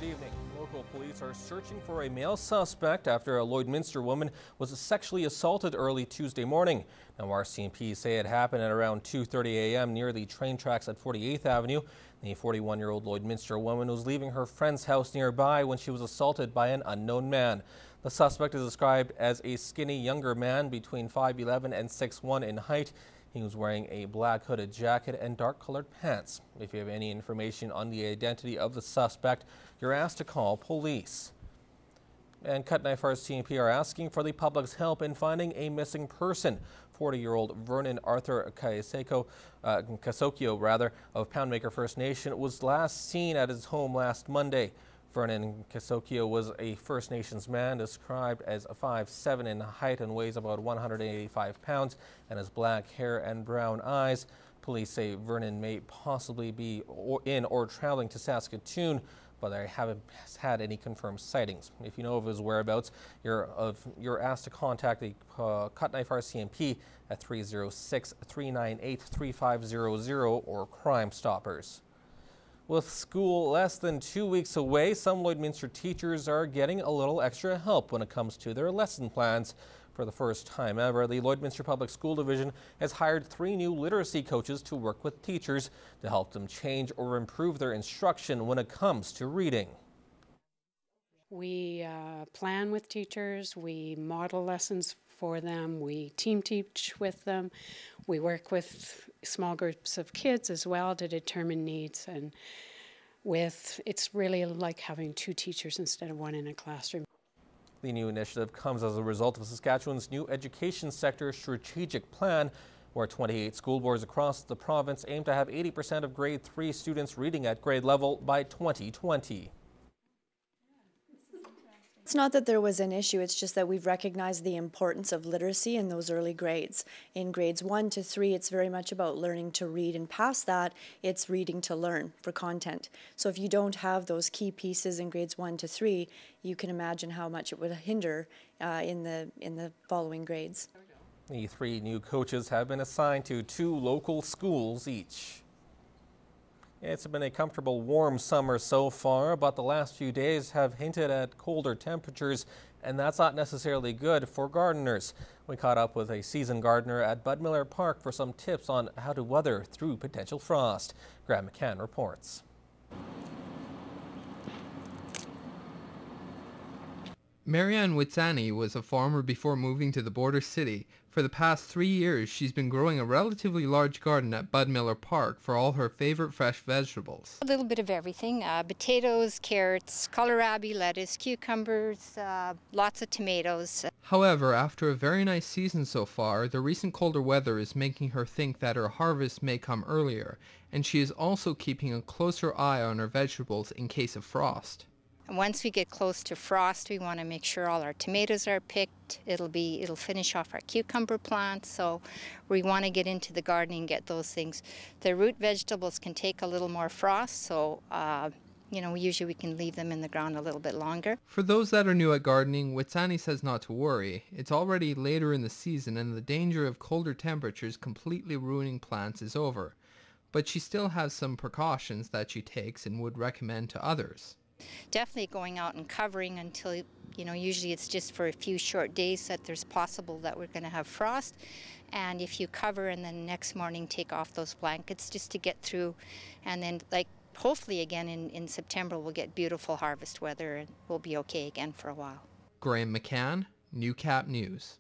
Good evening. Local police are searching for a male suspect after a Lloydminster woman was sexually assaulted early Tuesday morning. Now, RCMP say it happened at around 2:30 a.m. near the train tracks at 48th Avenue. The 41-year-old Lloydminster woman was leaving her friend's house nearby when she was assaulted by an unknown man. The suspect is described as a skinny younger man between 5'11" and 6'1" in height. He was wearing a black hooded jacket and dark-colored pants. If you have any information on the identity of the suspect, you're asked to call police. And Cuttknife RCMP are asking for the public's help in finding a missing person. 40-year-old Vernon Arthur Kasokio of Poundmaker First Nation was last seen at his home last Monday. Vernon Kasokio was a First Nations man described as 5'7" in height and weighs about 185 pounds and has black hair and brown eyes. Police say Vernon may possibly be in or traveling to Saskatoon, but they haven't had any confirmed sightings. If you know of his whereabouts, you're asked to contact the Cuttknife RCMP at 306-398-3500 or Crime Stoppers. With school less than 2 weeks away, some Lloydminster teachers are getting a little extra help when it comes to their lesson plans. For the first time ever, the Lloydminster Public School Division has hired 3 new literacy coaches to work with teachers to help them change or improve their instruction when it comes to reading. We plan with teachers, we model lessons for them, we team teach with them, we work with small groups of kids as well to determine needs, and it's really like having 2 teachers instead of 1 in a classroom. The new initiative comes as a result of Saskatchewan's new education sector strategic plan, where 28 school boards across the province aim to have 80% of grade 3 students reading at grade level by 2020. It's not that there was an issue, it's just that we've recognized the importance of literacy in those early grades. In grades 1 to 3, it's very much about learning to read, and past that, it's reading to learn for content. So if you don't have those key pieces in grades 1 to 3, you can imagine how much it would hinder in the following grades. The 3 new coaches have been assigned to 2 local schools each. It's been a comfortable, warm summer so far, but the last few days have hinted at colder temperatures, and that's not necessarily good for gardeners. We caught up with a seasoned gardener at Budmiller Park for some tips on how to weather through potential frost. Graham McCann reports. Marianne Witsani was a farmer before moving to the border city. For the past 3 years, she's been growing a relatively large garden at Budmiller Park for all her favorite fresh vegetables. A little bit of everything, potatoes, carrots, kohlrabi, lettuce, cucumbers, lots of tomatoes. However, after a very nice season so far, the recent colder weather is making her think that her harvest may come earlier, and she is also keeping a closer eye on her vegetables in case of frost. Once we get close to frost, we want to make sure all our tomatoes are picked. It'll finish off our cucumber plants, so we want to get into the garden and get those things. The root vegetables can take a little more frost, so usually we can leave them in the ground a little bit longer. For those that are new at gardening, Witsani says not to worry. It's already later in the season and the danger of colder temperatures completely ruining plants is over. But she still has some precautions that she takes and would recommend to others. Definitely going out and covering until, usually it's just for a few short days that there's possible that we're going to have frost. And if you cover and then next morning take off those blankets just to get through, and then hopefully again in September we'll get beautiful harvest weather and we'll be okay again for a while. Graham McCann, Newcap News.